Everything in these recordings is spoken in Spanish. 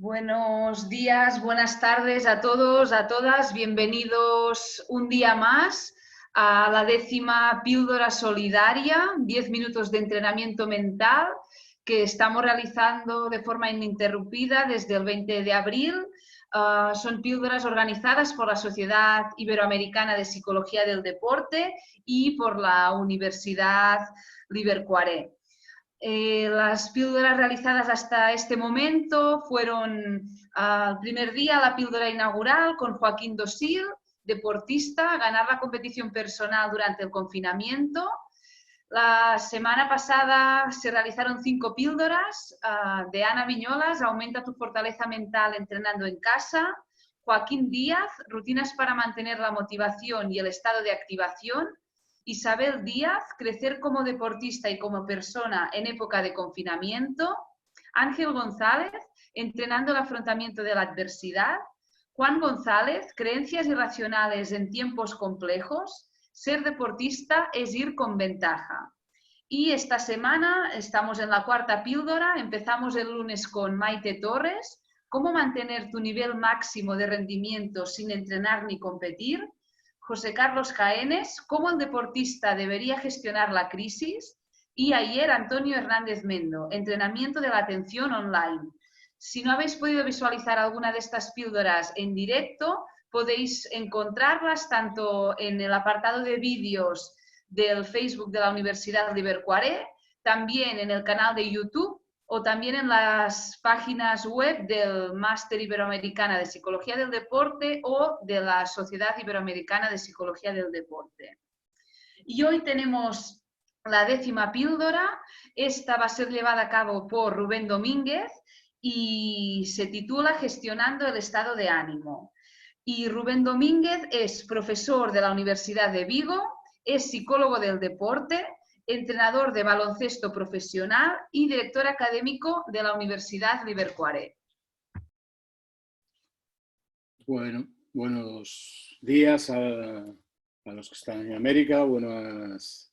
Buenos días, buenas tardes a todos, a todas. Bienvenidos un día más a la 10ª píldora solidaria, 10 minutos de entrenamiento mental que estamos realizando de forma ininterrumpida desde el 20 de abril. Son píldoras organizadas por la Sociedad Iberoamericana de Psicología del Deporte y por la Universidad Liverpool. Las píldoras realizadas hasta este momento fueron el primer día la píldora inaugural con Joaquín Dosil, deportista, ganar la competición personal durante el confinamiento. La semana pasada se realizaron 5 píldoras de Ana Viñolas, aumenta tu fortaleza mental entrenando en casa. Joaquín Díaz, rutinas para mantener la motivación y el estado de activación. Isabel Díaz, crecer como deportista y como persona en época de confinamiento. Ángel González, entrenando el afrontamiento de la adversidad. Juan González, creencias irracionales en tiempos complejos. Ser deportista es ir con ventaja. Y esta semana estamos en la 4ª píldora, empezamos el lunes con Maite Torres, cómo mantener tu nivel máximo de rendimiento sin entrenar ni competir. José Carlos Jaénes, cómo el deportista debería gestionar la crisis. Y ayer Antonio Hernández Mendo, entrenamiento de la atención online. Si no habéis podido visualizar alguna de estas píldoras en directo, podéis encontrarlas tanto en el apartado de vídeos del Facebook de la Universidad Liverpool, también en el canal de YouTube o también en las páginas web del Máster Iberoamericana de Psicología del Deporte o de la Sociedad Iberoamericana de Psicología del Deporte. Y hoy tenemos la 10ª píldora. Esta va a ser llevada a cabo por Rubén Domínguez y se titula Gestionando el estado de ánimo. Y Rubén Domínguez es profesor de la Universidad de Vigo, es psicólogo del deporte, entrenador de baloncesto profesional y director académico de la Universidad Liverpool. Bueno, buenos días a los que están en América, buenas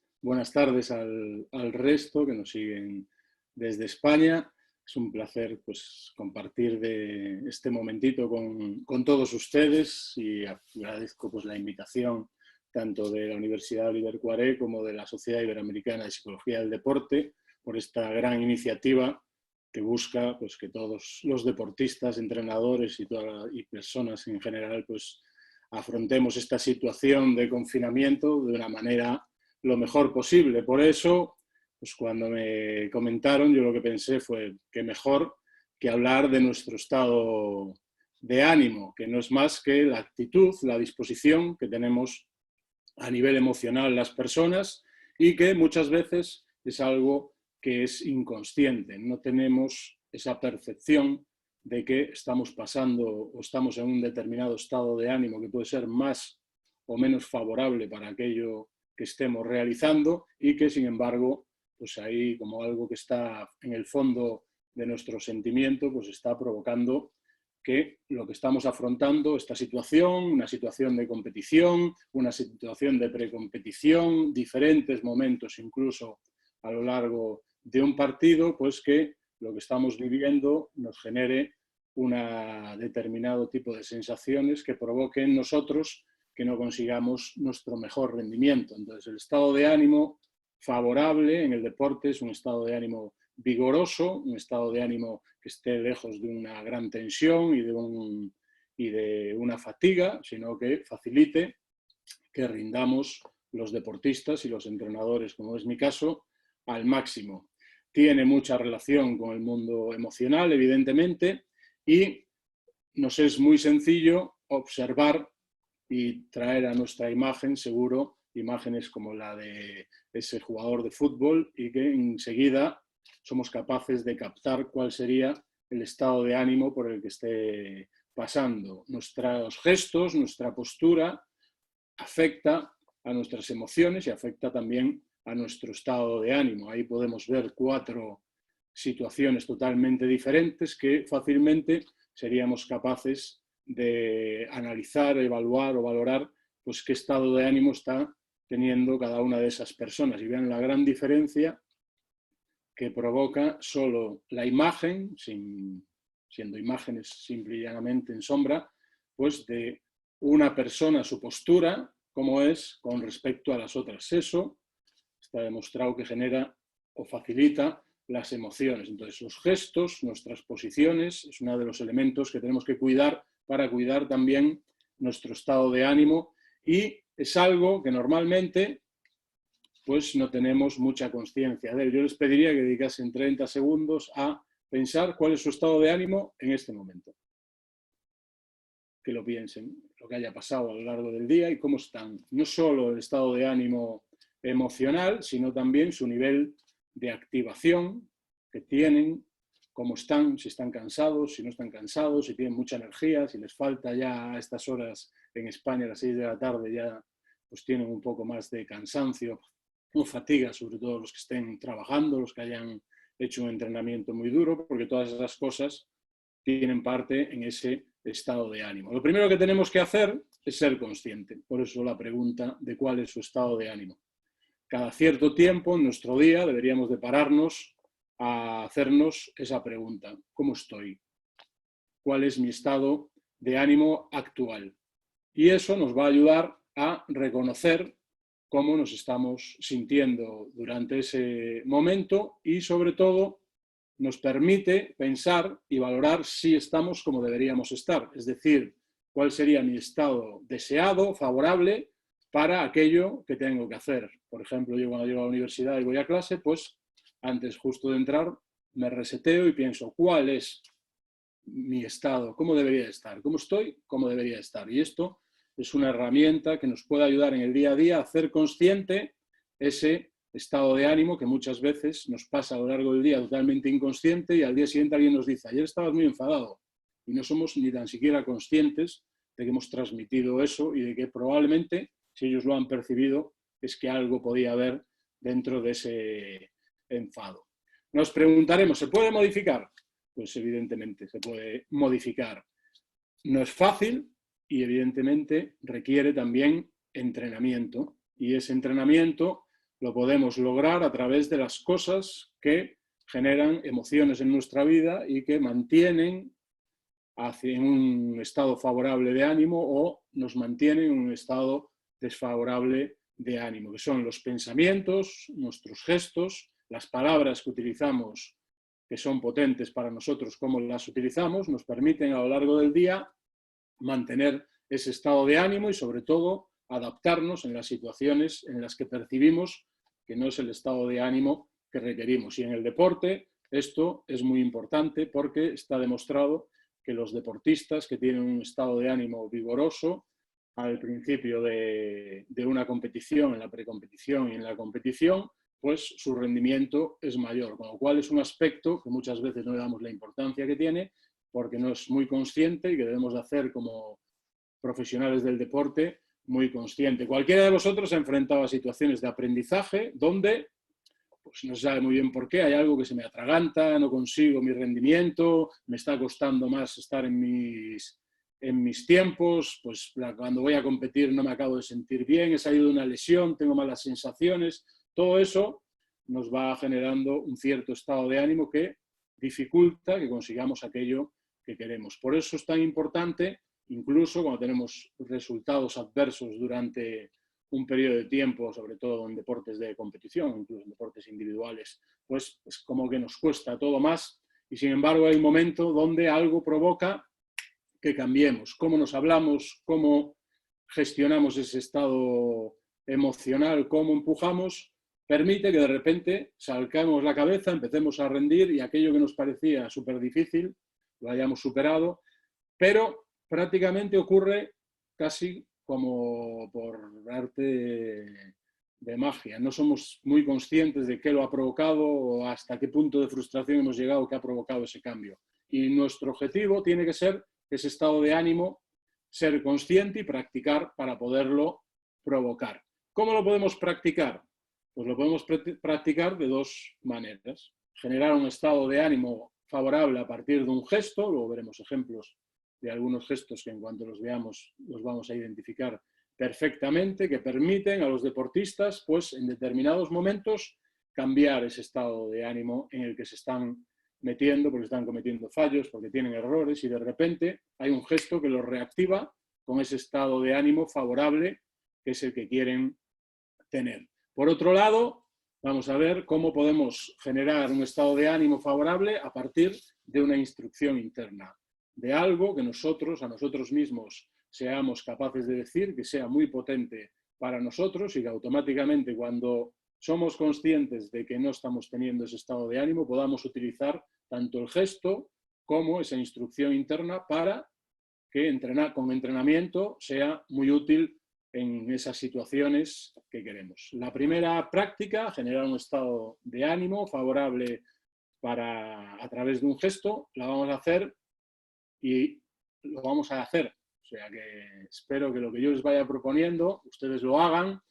tardes al resto que nos siguen desde España. Es un placer pues, compartir de este momentito con todos ustedes y agradezco pues, la invitación tanto de la Universidad Liverpool como de la Sociedad Iberoamericana de Psicología del Deporte por esta gran iniciativa que busca pues, que todos los deportistas, entrenadores y personas en general pues, afrontemos esta situación de confinamiento de una manera lo mejor posible. Por eso, pues, cuando me comentaron, yo lo que pensé fue que mejor que hablar de nuestro estado de ánimo, que no es más que la actitud, la disposición que tenemos a nivel emocional las personas y que muchas veces es algo que es inconsciente. No tenemos esa percepción de que estamos pasando o estamos en un determinado estado de ánimo que puede ser más o menos favorable para aquello que estemos realizando y que, sin embargo, pues ahí como algo que está en el fondo de nuestro sentimiento, pues está provocando que lo que estamos afrontando, esta situación, una situación de competición, una situación de precompetición, diferentes momentos incluso a lo largo de un partido, pues que lo que estamos viviendo nos genere un determinado tipo de sensaciones que provoquen en nosotros que no consigamos nuestro mejor rendimiento. Entonces, el estado de ánimo favorable en el deporte es un estado de ánimo vigoroso, un estado de ánimo que esté lejos de una gran tensión y de una fatiga, sino que facilite que rindamos los deportistas y los entrenadores, como es mi caso, al máximo. Tiene mucha relación con el mundo emocional, evidentemente, y nos es muy sencillo observar y traer a nuestra imagen, seguro, imágenes como la de ese jugador de fútbol y que enseguida somos capaces de captar cuál sería el estado de ánimo por el que esté pasando. Nuestros gestos, nuestra postura afecta a nuestras emociones y afecta también a nuestro estado de ánimo. Ahí podemos ver 4 situaciones totalmente diferentes que fácilmente seríamos capaces de analizar, evaluar o valorar pues qué estado de ánimo está teniendo cada una de esas personas y vean la gran diferencia que provoca solo la imagen, sin siendo imágenes simple y llanamente en sombra, pues de una persona, su postura, cómo es con respecto a las otras. Eso está demostrado que genera o facilita las emociones. Entonces, los gestos, nuestras posiciones, es uno de los elementos que tenemos que cuidar para cuidar también nuestro estado de ánimo, y es algo que normalmente pues no tenemos mucha conciencia de él. Yo les pediría que dedicasen 30 segundos a pensar cuál es su estado de ánimo en este momento. Que lo piensen, lo que haya pasado a lo largo del día y cómo están. No solo el estado de ánimo emocional, sino también su nivel de activación que tienen, cómo están, si están cansados, si no están cansados, si tienen mucha energía, si les falta ya a estas horas en España, a las 6 de la tarde, ya pues tienen un poco más de cansancio o fatiga, sobre todo los que estén trabajando, los que hayan hecho un entrenamiento muy duro, porque todas esas cosas tienen parte en ese estado de ánimo. Lo primero que tenemos que hacer es ser consciente. Por eso la pregunta de cuál es su estado de ánimo. Cada cierto tiempo en nuestro día deberíamos de pararnos a hacernos esa pregunta. ¿Cómo estoy? ¿Cuál es mi estado de ánimo actual? Y eso nos va a ayudar a reconocer cómo nos estamos sintiendo durante ese momento y, sobre todo, nos permite pensar y valorar si estamos como deberíamos estar. Es decir, cuál sería mi estado deseado, favorable, para aquello que tengo que hacer. Por ejemplo, yo cuando llego a la universidad y voy a clase, pues antes justo de entrar me reseteo y pienso cuál es mi estado, cómo debería estar, cómo estoy, cómo debería estar. Y esto es una herramienta que nos puede ayudar en el día a día a hacer consciente ese estado de ánimo que muchas veces nos pasa a lo largo del día totalmente inconsciente, y al día siguiente alguien nos dice, ayer estabas muy enfadado, y no somos ni tan siquiera conscientes de que hemos transmitido eso y de que probablemente, si ellos lo han percibido, es que algo podía haber dentro de ese enfado. Nos preguntaremos, ¿se puede modificar? Pues evidentemente se puede modificar. No es fácil y evidentemente requiere también entrenamiento, y ese entrenamiento lo podemos lograr a través de las cosas que generan emociones en nuestra vida y que mantienen en un estado favorable de ánimo o nos mantienen en un estado desfavorable de ánimo, que son los pensamientos, nuestros gestos, las palabras que utilizamos, que son potentes para nosotros, cómo las utilizamos, nos permiten a lo largo del día mantener ese estado de ánimo y, sobre todo, adaptarnos en las situaciones en las que percibimos que no es el estado de ánimo que requerimos. Y en el deporte esto es muy importante porque está demostrado que los deportistas que tienen un estado de ánimo vigoroso al principio de una competición, en la precompetición y en la competición, pues su rendimiento es mayor, con lo cual es un aspecto que muchas veces no le damos la importancia que tiene porque no es muy consciente y que debemos de hacer como profesionales del deporte muy consciente. Cualquiera de vosotros se ha enfrentado a situaciones de aprendizaje donde pues no se sabe muy bien por qué, hay algo que se me atraganta, no consigo mi rendimiento, me está costando más estar en mis tiempos, pues cuando voy a competir no me acabo de sentir bien, he salido de una lesión, tengo malas sensaciones. Todo eso nos va generando un cierto estado de ánimo que dificulta que consigamos aquello que queremos. Por eso es tan importante, incluso cuando tenemos resultados adversos durante un periodo de tiempo, sobre todo en deportes de competición, incluso en deportes individuales, pues es como que nos cuesta todo más, y sin embargo hay un momento donde algo provoca que cambiemos. Cómo nos hablamos, cómo gestionamos ese estado emocional, cómo empujamos, permite que de repente salcamos la cabeza, empecemos a rendir y aquello que nos parecía súper difícil lo hayamos superado, pero prácticamente ocurre casi como por arte de magia. No somos muy conscientes de qué lo ha provocado o hasta qué punto de frustración hemos llegado que ha provocado ese cambio. Y nuestro objetivo tiene que ser ese estado de ánimo, ser consciente y practicar para poderlo provocar. ¿Cómo lo podemos practicar? Pues lo podemos practicar de dos maneras. Generar un estado de ánimo favorable a partir de un gesto, luego veremos ejemplos de algunos gestos que en cuanto los veamos los vamos a identificar perfectamente, que permiten a los deportistas pues en determinados momentos cambiar ese estado de ánimo en el que se están metiendo porque están cometiendo fallos, porque tienen errores, y de repente hay un gesto que los reactiva con ese estado de ánimo favorable que es el que quieren tener. Por otro lado, vamos a ver cómo podemos generar un estado de ánimo favorable a partir de una instrucción interna, de algo que nosotros, a nosotros mismos, seamos capaces de decir, que sea muy potente para nosotros y que automáticamente, cuando somos conscientes de que no estamos teniendo ese estado de ánimo, podamos utilizar tanto el gesto como esa instrucción interna para que con entrenamiento sea muy útil en esas situaciones que queremos. La primera práctica, generar un estado de ánimo favorable a través de un gesto, la vamos a hacer y lo vamos a hacer. O sea que espero que lo que yo les vaya proponiendo, ustedes lo hagan.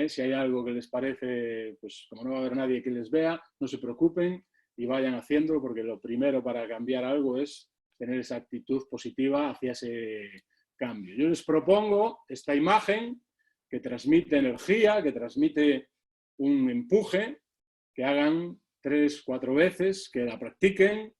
Si hay algo que les parece, pues como no va a haber nadie que les vea, no se preocupen y vayan haciéndolo, porque lo primero para cambiar algo es tener esa actitud positiva hacia ese cambio. Yo les propongo esta imagen que transmite energía, que transmite un empuje, que hagan 3, 4 veces, que la practiquen,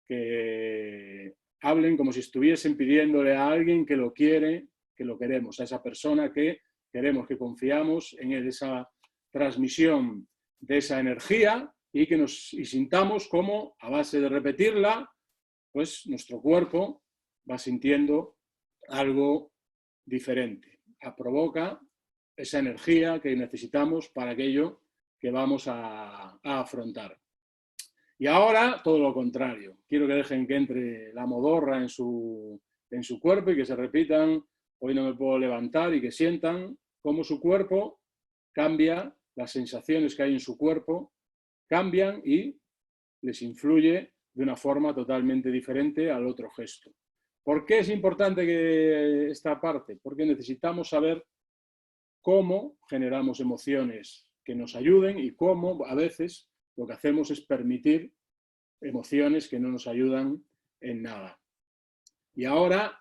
que hablen como si estuviesen pidiéndole a alguien que lo quiere, que lo queremos, a esa persona que queremos, que confiamos en esa transmisión de esa energía y que sintamos como, a base de repetirla, pues nuestro cuerpo va sintiendo algo diferente. Provoca esa energía que necesitamos para aquello que vamos a afrontar. Y ahora, todo lo contrario. Quiero que dejen que entre la modorra en su cuerpo y que se repitan, hoy no me puedo levantar, y que sientan cómo su cuerpo cambia, las sensaciones que hay en su cuerpo cambian y les influye de una forma totalmente diferente al otro gesto. ¿Por qué es importante esta parte? Porque necesitamos saber cómo generamos emociones que nos ayuden y cómo a veces lo que hacemos es permitir emociones que no nos ayudan en nada. Y ahora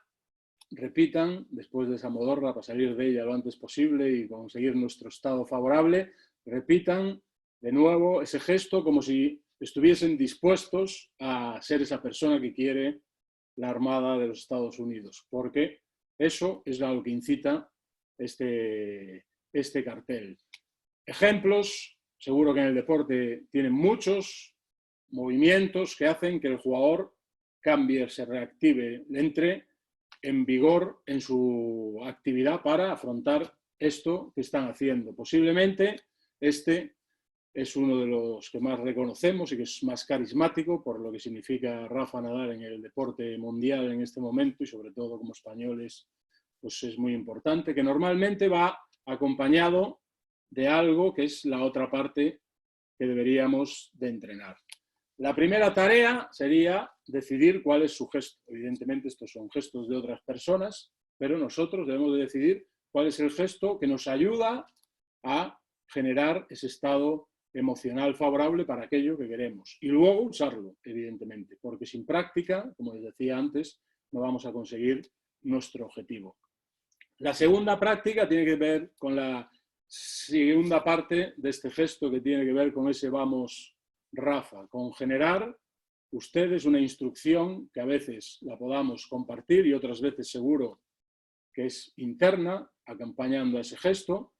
repitan, después de esa modorra, para salir de ella lo antes posible y conseguir nuestro estado favorable, repitan de nuevo ese gesto como si estuviesen dispuestos a ser esa persona que quiere la Armada de los Estados Unidos, porque eso es lo que incita este cartel. Ejemplos, seguro que en el deporte tienen muchos movimientos que hacen que el jugador cambie, se reactive, entre en vigor en su actividad para afrontar esto que están haciendo. Posiblemente este es uno de los que más reconocemos y que es más carismático por lo que significa Rafa Nadal en el deporte mundial en este momento, y sobre todo como españoles pues es muy importante, que normalmente va acompañado de algo que es la otra parte que deberíamos de entrenar. La primera tarea sería decidir cuál es su gesto. Evidentemente estos son gestos de otras personas, pero nosotros debemos de decidir cuál es el gesto que nos ayuda a generar ese estado emocional favorable para aquello que queremos. Y luego usarlo, evidentemente, porque sin práctica, como les decía antes, no vamos a conseguir nuestro objetivo. La segunda práctica tiene que ver con la segunda parte de este gesto, que tiene que ver con ese vamos, Rafa, con generar ustedes una instrucción que a veces la podamos compartir y otras veces seguro que es interna, acompañando a ese gesto,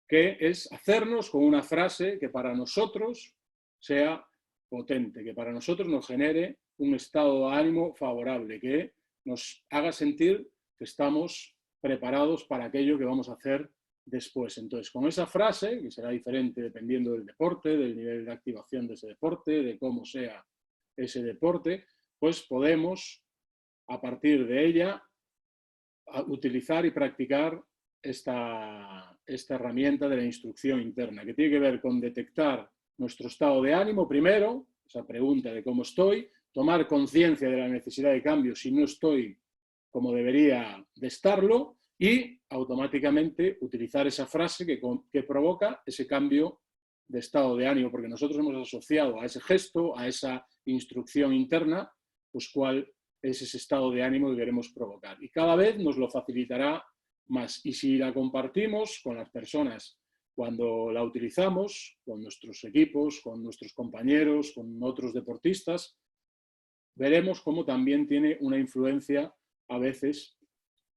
que es hacernos con una frase que para nosotros sea potente, que para nosotros nos genere un estado de ánimo favorable, que nos haga sentir que estamos preparados para aquello que vamos a hacer después. Entonces, con esa frase, que será diferente dependiendo del deporte, del nivel de activación de ese deporte, de cómo sea ese deporte, pues podemos, a partir de ella, utilizar y practicar esta herramienta de la instrucción interna, que tiene que ver con detectar nuestro estado de ánimo primero, esa pregunta de cómo estoy, tomar conciencia de la necesidad de cambio si no estoy como debería de estarlo, y automáticamente utilizar esa frase que provoca ese cambio de estado de ánimo, porque nosotros hemos asociado a ese gesto, a esa instrucción interna, pues cuál es ese estado de ánimo que queremos provocar. Y cada vez nos lo facilitará más. Y si la compartimos con las personas cuando la utilizamos, con nuestros equipos, con nuestros compañeros, con otros deportistas, veremos cómo también tiene una influencia a veces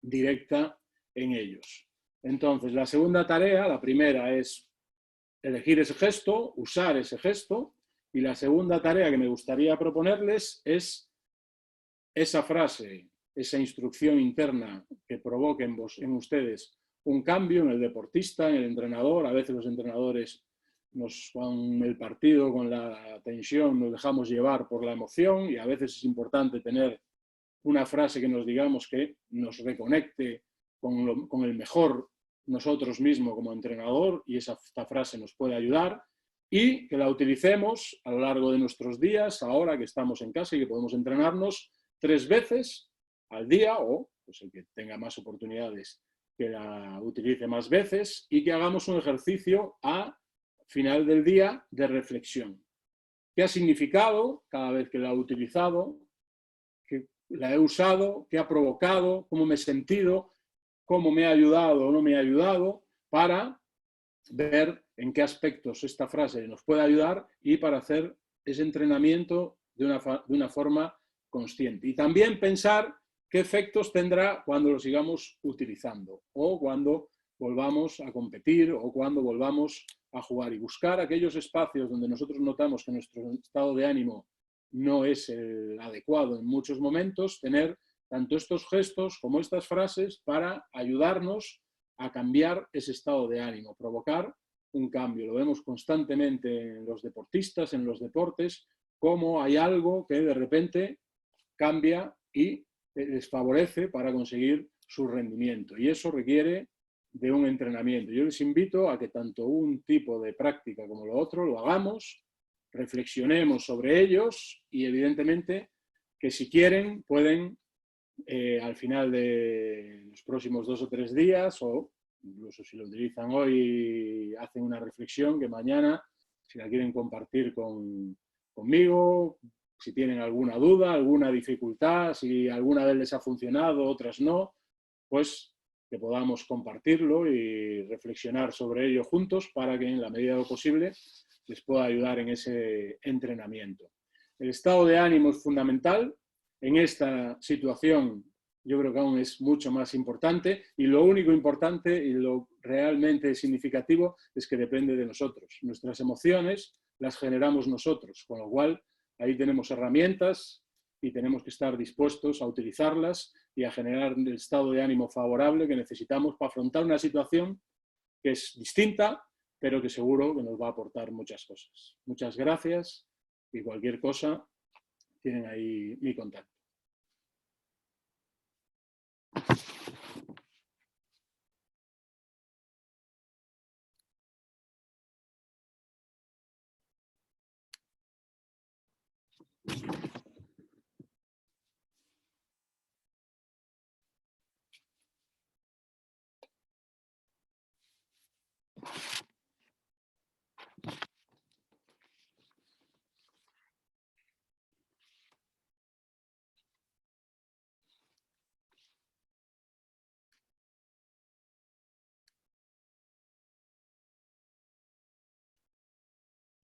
directa en ellos. Entonces, la segunda tarea, la primera es elegir ese gesto, usar ese gesto, y la segunda tarea que me gustaría proponerles es esa frase, esa instrucción interna que provoque en ustedes un cambio en el deportista, en el entrenador. A veces los entrenadores con el partido, con la tensión, nos dejamos llevar por la emoción, y a veces es importante tener una frase que nos digamos que nos reconecte con el mejor nosotros mismos como entrenador, y esta frase nos puede ayudar, y que la utilicemos a lo largo de nuestros días, ahora que estamos en casa y que podemos entrenarnos 3 veces al día, o pues el que tenga más oportunidades que la utilice más veces, y que hagamos un ejercicio a final del día de reflexión. ¿Qué ha significado cada vez que la he utilizado? ¿Qué la he usado? ¿Qué ha provocado? ¿Cómo me he sentido? ¿Cómo me ha ayudado o no me ha ayudado? Para ver en qué aspectos esta frase nos puede ayudar y para hacer ese entrenamiento de una forma consciente. Y también pensar qué efectos tendrá cuando lo sigamos utilizando, o cuando volvamos a competir, o cuando volvamos a jugar, y buscar aquellos espacios donde nosotros notamos que nuestro estado de ánimo no es el adecuado en muchos momentos, tener tanto estos gestos como estas frases para ayudarnos a cambiar ese estado de ánimo, provocar un cambio. Lo vemos constantemente en los deportistas, en los deportes, cómo hay algo que de repente cambia y les favorece para conseguir su rendimiento. Y eso requiere de un entrenamiento. Yo les invito a que tanto un tipo de práctica como lo otro lo hagamos, reflexionemos sobre ellos, y evidentemente que si quieren pueden al final de los próximos 2 o 3 días, o incluso si lo utilizan hoy, hacen una reflexión que mañana, si la quieren compartir conmigo, si tienen alguna duda, alguna dificultad, si alguna vez les ha funcionado, otras no, pues que podamos compartirlo y reflexionar sobre ello juntos, para que en la medida de lo posible les pueda ayudar en ese entrenamiento. El estado de ánimo es fundamental. En esta situación yo creo que aún es mucho más importante, y lo único importante y lo realmente significativo es que depende de nosotros. Nuestras emociones las generamos nosotros, con lo cual ahí tenemos herramientas y tenemos que estar dispuestos a utilizarlas y a generar el estado de ánimo favorable que necesitamos para afrontar una situación que es distinta, pero que seguro que nos va a aportar muchas cosas. Muchas gracias, y cualquier cosa tienen ahí mi contacto.